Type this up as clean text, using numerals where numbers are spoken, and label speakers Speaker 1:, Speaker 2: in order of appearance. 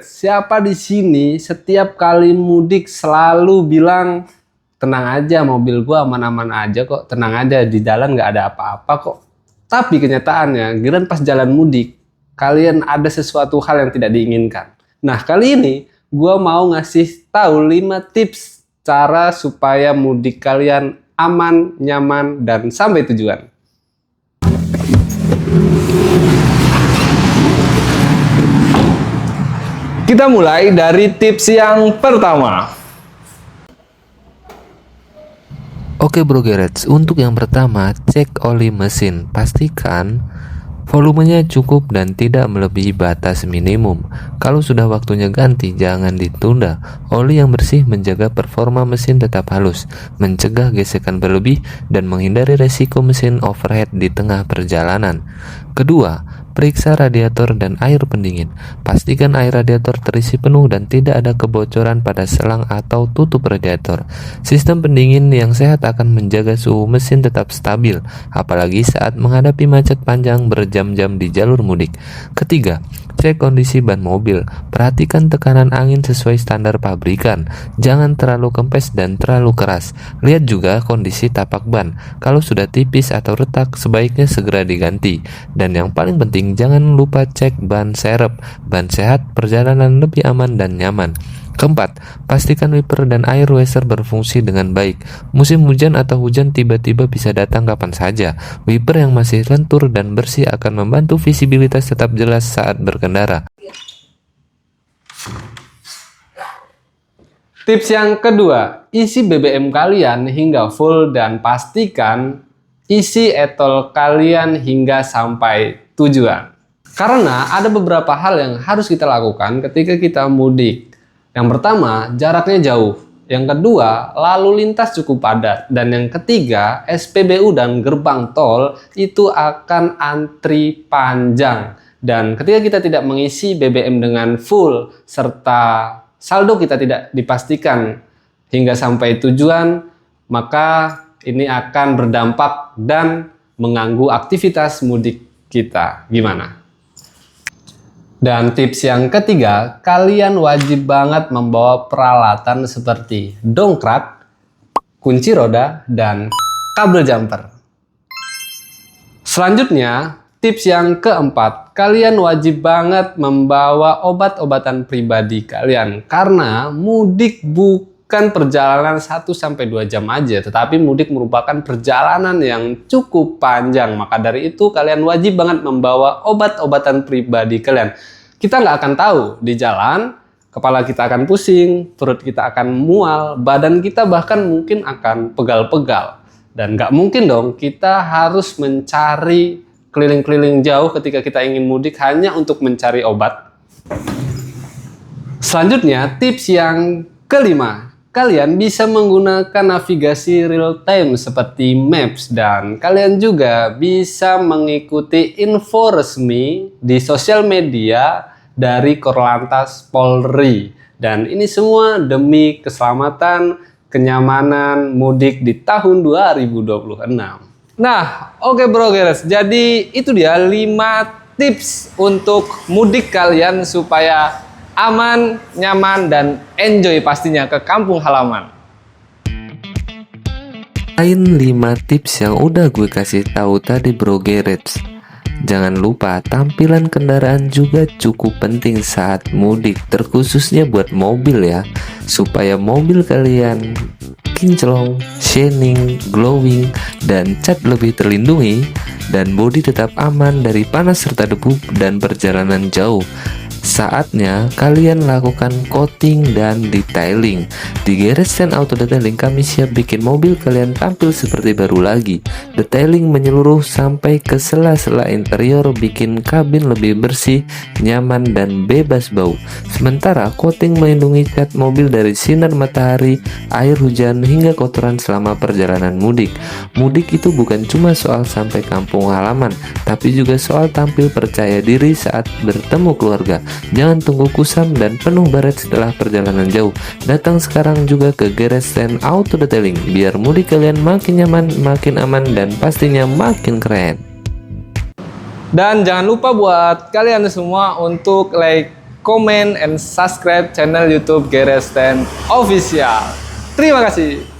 Speaker 1: Siapa di sini setiap kali mudik selalu bilang tenang aja, mobil gua aman-aman aja kok, tenang aja di jalan nggak ada apa-apa kok. Tapi kenyataannya, giliran pas jalan mudik, kalian ada sesuatu hal yang tidak diinginkan. Nah, kali ini gua mau ngasih tahu 5 tips cara supaya mudik kalian aman, nyaman, dan sampai tujuan. Kita mulai dari tips yang pertama.
Speaker 2: Oke Bro Garage, untuk yang pertama, cek oli mesin. Pastikan volumenya cukup dan tidak melebihi batas minimum. Kalau sudah waktunya ganti, jangan ditunda. Oli yang bersih menjaga performa mesin tetap halus, mencegah gesekan berlebih, dan menghindari resiko mesin overheat di tengah perjalanan. Kedua, periksa radiator dan air pendingin. Pastikan air radiator terisi penuh dan tidak ada kebocoran pada selang atau tutup radiator. Sistem pendingin yang sehat akan menjaga suhu mesin tetap stabil, apalagi saat menghadapi macet panjang berjam-jam di jalur mudik. Ketiga, cek kondisi ban mobil. Perhatikan tekanan angin sesuai standar pabrikan. Jangan terlalu kempes dan terlalu keras. Lihat juga kondisi tapak ban. Kalau sudah tipis atau retak, sebaiknya segera diganti. Dan yang paling penting, jangan lupa cek ban serep. Ban sehat, perjalanan lebih aman dan nyaman. Keempat, pastikan wiper dan air washer berfungsi dengan baik. Musim hujan atau hujan tiba-tiba bisa datang kapan saja. Wiper yang masih lentur dan bersih akan membantu visibilitas tetap jelas saat berkendara.
Speaker 1: Tips yang kedua, isi BBM kalian hingga full dan pastikan isi etol kalian hingga sampai tujuan. Karena ada beberapa hal yang harus kita lakukan ketika kita mudik. Yang pertama, jaraknya jauh. Yang kedua, lalu lintas cukup padat. Dan yang ketiga, SPBU dan gerbang tol itu akan antri panjang. Dan ketika kita tidak mengisi BBM dengan full, serta saldo kita tidak dipastikan hingga sampai tujuan, maka ini akan berdampak dan mengganggu aktivitas mudik kita. Gimana? Dan tips yang ketiga, kalian wajib banget membawa peralatan seperti dongkrak, kunci roda, dan kabel jumper. Selanjutnya, tips yang keempat, kalian wajib banget membawa obat-obatan pribadi kalian. Karena mudik bukan perjalanan 1-2 jam aja, tetapi mudik merupakan perjalanan yang cukup panjang. Maka dari itu kalian wajib banget membawa obat-obatan pribadi kalian. Kita nggak akan tahu di jalan, kepala kita akan pusing, perut kita akan mual, badan kita bahkan mungkin akan pegal-pegal. Dan nggak mungkin dong kita harus mencari keliling-keliling jauh ketika kita ingin mudik hanya untuk mencari obat. Selanjutnya, tips yang kelima, kalian bisa menggunakan navigasi real time seperti Maps dan kalian juga bisa mengikuti info resmi di sosial media dari Korlantas Polri. Dan ini semua demi keselamatan, kenyamanan mudik di tahun 2026. Nah, oke Bro Garage, jadi itu dia 5 tips untuk mudik kalian supaya aman, nyaman, dan enjoy pastinya ke kampung halaman.
Speaker 2: Lain 5 tips yang udah gue kasih tahu tadi Bro Garage. Jangan lupa tampilan kendaraan juga cukup penting saat mudik, terkhususnya buat mobil ya, supaya mobil kalian kinclong, shining, glowing, dan cat lebih terlindungi, dan bodi tetap aman dari panas serta debu dan perjalanan jauh. Saatnya kalian lakukan coating dan detailing. Di Garage & Auto Detailing kami siap bikin mobil kalian tampil seperti baru lagi. Detailing menyeluruh sampai ke sela-sela interior, bikin kabin lebih bersih, nyaman, dan bebas bau. Sementara coating melindungi cat mobil dari sinar matahari, air hujan, hingga kotoran selama perjalanan mudik. Mudik itu bukan cuma soal sampai kampung halaman, tapi juga soal tampil percaya diri saat bertemu keluarga. Jangan tunggu kusam dan penuh baret setelah perjalanan jauh. Datang sekarang juga ke Garage & Auto Detailing biar mudik kalian makin nyaman, makin aman, dan pastinya makin keren.
Speaker 1: Dan jangan lupa buat kalian semua untuk like comment, and subscribe channel YouTube Garage Stand Official. Terima kasih.